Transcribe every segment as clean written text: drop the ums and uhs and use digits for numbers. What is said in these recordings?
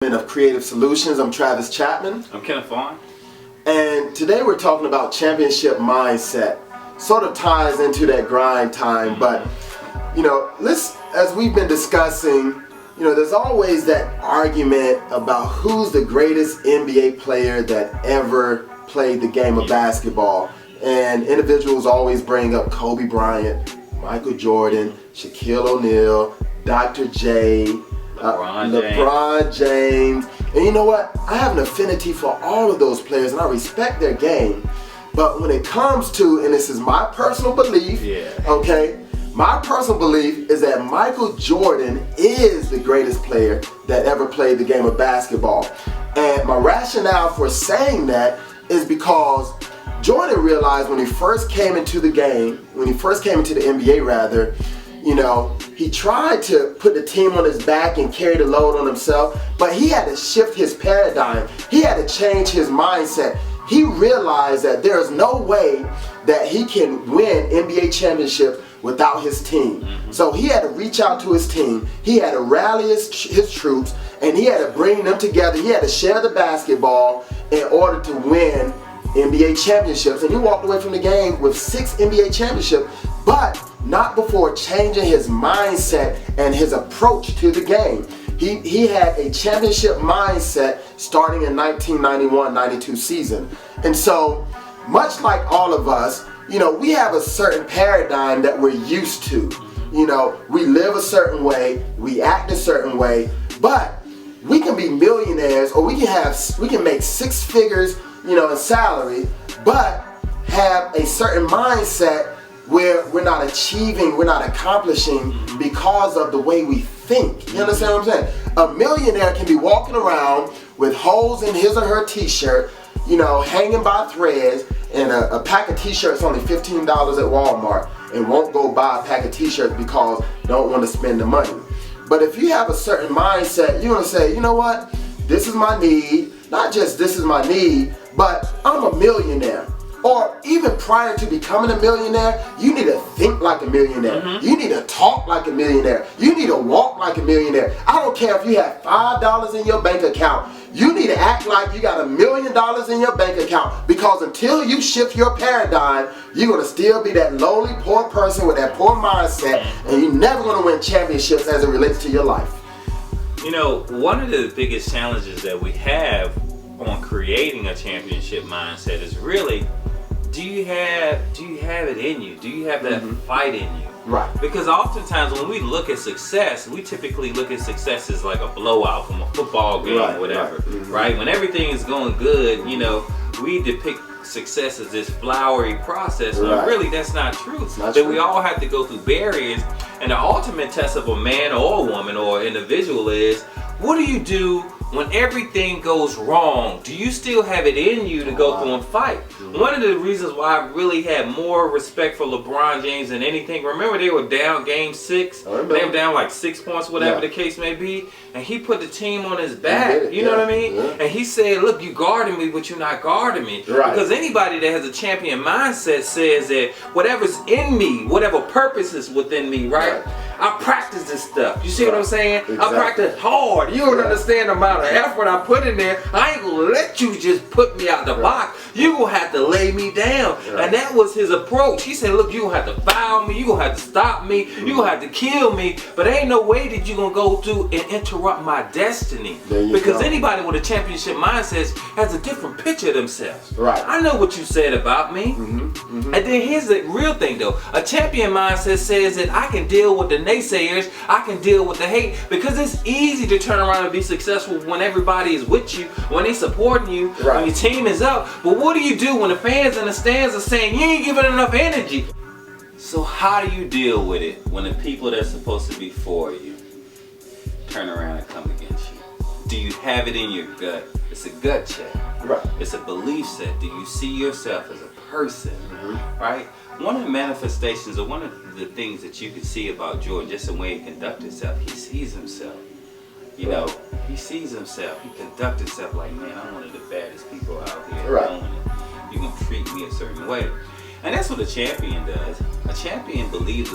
President of Creative Solutions. I'm Travis Chapman. I'm Kenneth Vaughn. And today we're talking about championship mindset. Sort of ties into that grind time, but as we've been discussing, there's always that argument about who's the greatest NBA player that ever played the game of basketball. And individuals always bring up Kobe Bryant, Michael Jordan, Shaquille O'Neal, Dr. J, LeBron James. And you know what? I have an affinity for all of those players and I respect their game. But when it comes to, and this is my personal belief, my personal belief is that Michael Jordan is the greatest player that ever played the game of basketball. And my rationale for saying that is because Jordan realized when he first came into the game, when he first came into the NBA rather, he tried to put the team on his back and carry the load on himself, but he had to shift his paradigm. He had to change his mindset. He realized that there is no way that he can win NBA championships without his team. So he had to reach out to his team. He had to rally his troops, and he had to bring them together. He had to share the basketball in order to win NBA championships. And he walked away from the game with 6 NBA championships, but not before changing his mindset and his approach to the game. He had a championship mindset starting in 1991-92 season. And so, much like all of us, we have a certain paradigm that we're used to. We live a certain way, we act a certain way, but we can be millionaires or we can make 6 figures, in salary, but have a certain mindset where we're not achieving, we're not accomplishing because of the way we think. You understand what I'm saying? A millionaire can be walking around with holes in his or her t-shirt, hanging by threads, and a pack of t-shirts only $15 at Walmart, and won't go buy a pack of t-shirts because don't want to spend the money. But if you have a certain mindset, you're going to say, you know what? This is my need. Not just this is my need, but I'm a millionaire. Or even prior to becoming a millionaire, you need to think like a millionaire. You need to talk like a millionaire. You need to walk like a millionaire. I don't care if you have $5 in your bank account. You need to act like you got $1 million in your bank account, because until you shift your paradigm, you're going to still be that lowly, poor person with that poor mindset, and you're never going to win championships as it relates to your life. One of the biggest challenges that we have on creating a championship mindset is really, do you have it in you? Do you have that fight in you? Right. Because oftentimes when we look at success, we typically look at success as like a blowout from a football game or whatever. Right? When everything is going good, we depict success as this flowery process, but really that's not true. We all have to go through barriers, and the ultimate test of a man or a woman or individual is, what do you do when everything goes wrong? Do you still have it in you to go through and fight? One of the reasons why I really had more respect for LeBron James than anything, remember they were down game 6? They were down like 6 points, whatever the case may be, and he put the team on his back, you know what I mean? And he said, look, you guarding me, but you're not guarding me. Because anybody that has a champion mindset says that whatever's in me, whatever purpose is within me, I practice this stuff. You see what I'm saying? I practice hard. You don't understand the amount of effort I put in there. I ain't gonna let you just put me out the box. You gonna have to lay me down. And that was his approach. He said, look, you gonna have to foul me. You gonna have to stop me. You gonna have to kill me. But ain't no way that you gonna go through and interrupt my destiny. Because anybody with a championship mindset has a different picture of themselves. I know what you said about me. And then here's the real thing though. A champion mindset says that I can deal with the naysayers, I can deal with the hate, because it's easy to turn around and be successful when everybody is with you, when they supporting you, when your team is up. But what do you do when the fans in the stands are saying you ain't giving enough energy? So how do you deal with it when the people that's supposed to be for you turn around and come against you? Do you have it in your gut? It's a gut check. It's a belief set. Do you see yourself as a person? Right? One of the manifestations, or one of the things that you can see about Jordan, just the way he conducts himself, he sees himself. He sees himself. He conducts himself like, man, I'm one of the baddest people out here. You're going to treat me a certain way. And that's what a champion does. A champion believes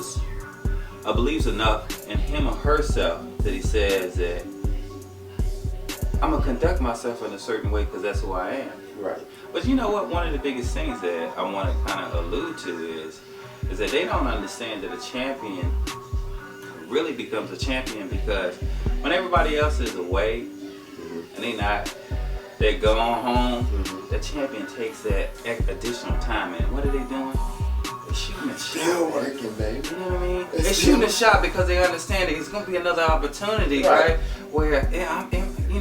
enough in him or herself that he says that I'm gonna conduct myself in a certain way because that's who I am. Right. But you know what? One of the biggest things that I want to kind of allude to is that they don't understand that a champion really becomes a champion because when everybody else is away and they're going home, the champion takes that additional time. And what are they doing? They're shooting a shot. Still working, baby. You know what I mean? They're shooting a shot because they understand that it's going to be another opportunity, right? Where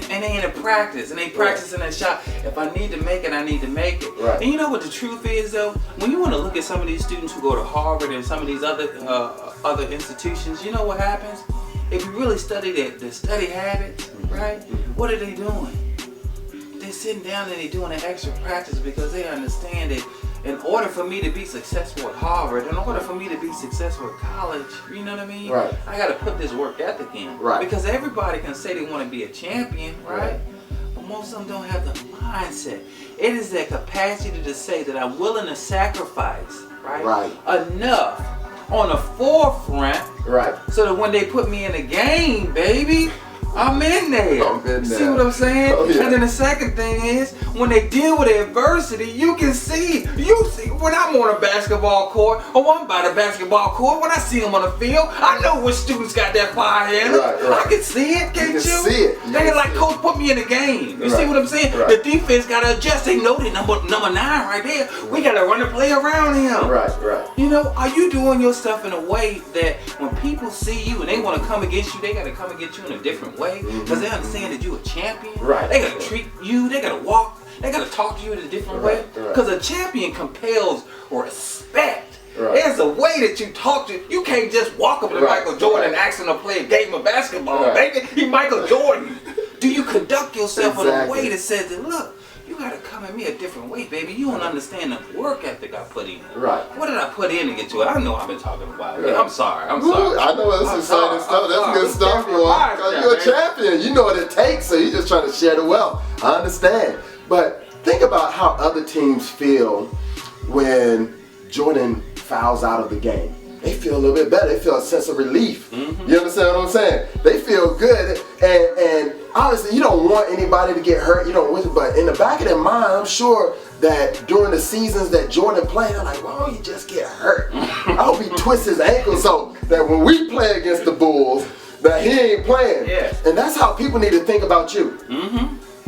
and they in a practice and they practicing that shot. If I need to make it, I need to make it. Right. And you know what the truth is though? When you want to look at some of these students who go to Harvard and some of these other institutions, you know what happens? If you really study their study habits, right? What are they doing? They're sitting down and they're doing an extra practice because they understand that in order for me to be successful at Harvard, in order for me to be successful at college, you know what I mean? Right. I got to put this work ethic in. Right. Because everybody can say they want to be a champion, right? But most of them don't have the mindset. It is their capacity to say that I'm willing to sacrifice, right? Enough on the forefront, Right. so that when they put me in the game, baby, I'm in there. I'm in there. See what I'm saying? Oh, yeah. And then the second thing is, when they deal with adversity, you see when I'm on a basketball court or I'm by the basketball court, when I see them on the field, I know which students got that fire in them. Right. I can see it, can't you? See it. They like, coach, put me in the game. You see what I'm saying? Right. The defense got to adjust. They know that number 9 right there. We got to run the play around him. Right. You know, are you doing your stuff in a way that when people see you and they want to come against you, they got to come against you in a different way because they understand that you're a champion. Right. They got to treat you, they got to walk, they got to talk to you in a different way because a champion compels respect. Right. There's a way that you talk to. You can't just walk up to Michael Jordan and ask him to play a game of basketball, baby. He Michael Jordan. Do you conduct yourself in a way that says that, look, you gotta come at me a different way, baby. You don't understand the work ethic I put in. Right. What did I put in to get to it? I know I've been talking about it. Right. I'm sorry. I know that's exciting stuff. That's good stuff, boy. Because you're a champion. You know what it takes, so you're just trying to share the wealth. I understand. But think about how other teams feel when Jordan fouls out of the game. They feel a little bit better. They feel a sense of relief. You understand what I'm saying? They feel good, and obviously you don't want anybody to get hurt. You don't want, but in the back of their mind, I'm sure that during the seasons that Jordan played, they're like, why don't you just get hurt? I hope he twists his ankle so that when we play against the Bulls, that he ain't playing. Yeah. And that's how people need to think about you.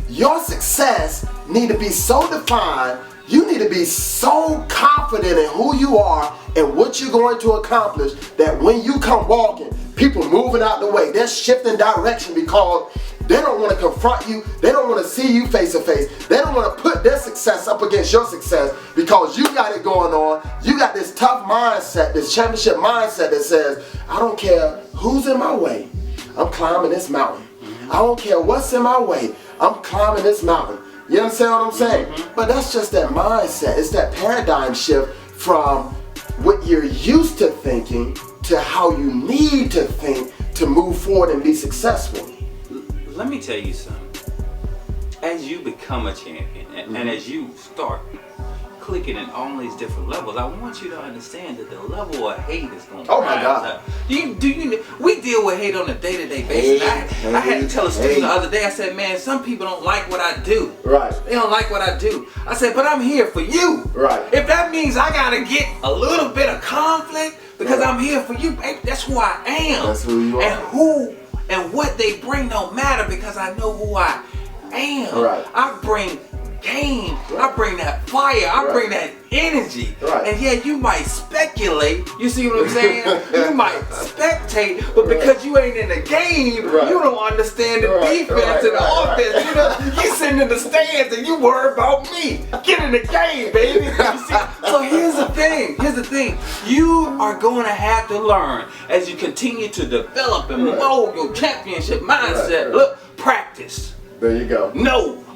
Your success need to be so defined. You need to be so confident in who you are and what you're going to accomplish that when you come walking, people moving out the way, they're shifting direction because they don't want to confront you. They don't want to see you face to face. They don't want to put their success up against your success because you got it going on. You got this tough mindset, this championship mindset that says, I don't care who's in my way. I'm climbing this mountain. I don't care what's in my way. I'm climbing this mountain. You understand what I'm saying? But that's just that mindset. It's that paradigm shift from what you're used to thinking to how you need to think to move forward and be successful. Let me tell you something. As you become a champion and as you start clicking in all these different levels, I want you to understand that the level of hate is going to rise up. We deal with hate on a day-to-day basis. I had to tell a student the other day, I said, man, some people don't like what I do. Right. They don't like what I do. I said, but I'm here for you. Right. If that means I got to get a little bit of conflict because I'm here for you, baby, that's who I am. That's who you are. And who and what they bring don't matter because I know who I am. Right. I bring game. I bring that fire. I bring that energy. Right. And yeah, you might speculate. You see what I'm saying? You might spectate, but because you ain't in the game, you don't understand the defense and the offense. You know, you sitting in the stands and you worry about me. Get in the game, baby. You see? So here's the thing. Here's the thing. You are going to have to learn as you continue to develop and mold your championship mindset. Look, practice. There you go.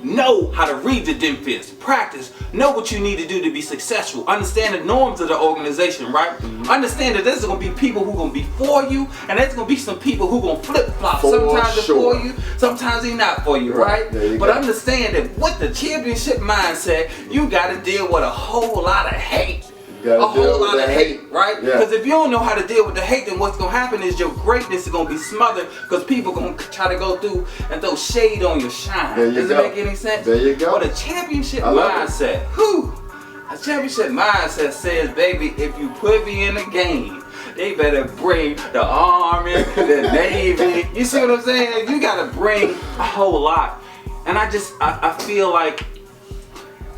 Know how to read the defense. Practice. Know what you need to do to be successful. Understand the norms of the organization, right? Understand that there's going to be people who are going to be for you, and there's going to be some people who are going to flip-flop. Sometimes they're for you, sometimes they're not for you, right? But understand that with the championship mindset, you got to deal with a whole lot of hate. gotta a whole deal with lot of that hate, hate. right? Yeah. Because if you don't know how to deal with the hate, then what's gonna happen is your greatness is gonna be smothered because people gonna try to go through and throw shade on your shine. There you Does go. it make any sense? There you go. But a championship I love it. mindset, a championship mindset says, baby, if you put me in a game, they better bring the Army, the Navy. You see what I'm saying? You gotta bring a whole lot. And I feel like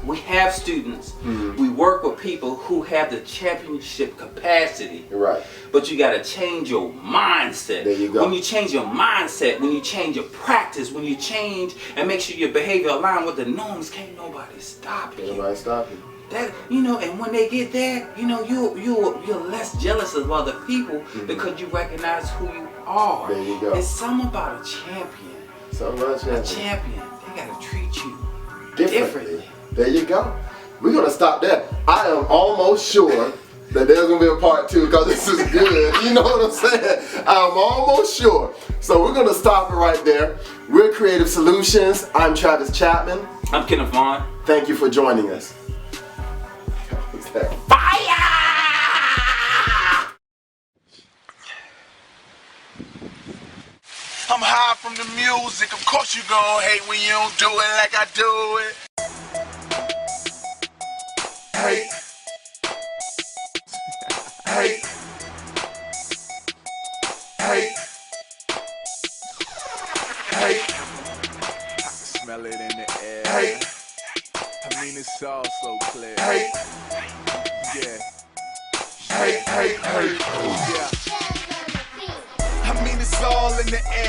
we have students, we work with people who have the championship capacity. Right. But you gotta change your mindset. There you go. When you change your mindset, when you change your practice, when you change and make sure your behavior align with the norms, can't nobody stop you. Nobody stop you. That, and when they get that, you're less jealous of other people because you recognize who you are. There you go. It's something about a champion. Something about A champion, they gotta treat you differently. There you go. We're gonna stop there. I am almost sure that there's gonna be a part 2 because this is good. You know what I'm saying? I'm almost sure. So we're gonna stop it right there. We're Creative Solutions. I'm Travis Chapman. I'm Kenneth Vaughn. Thank you for joining us. Fire! I'm high from the music. Of course you gon' hate when you don't do it like I do it. Hate. Hate. Hate. Hate. I can smell it in the air. Hate. I mean it's all so clear. Hate. Yeah. Hate, hate, hate. Yeah. I mean it's all in the air.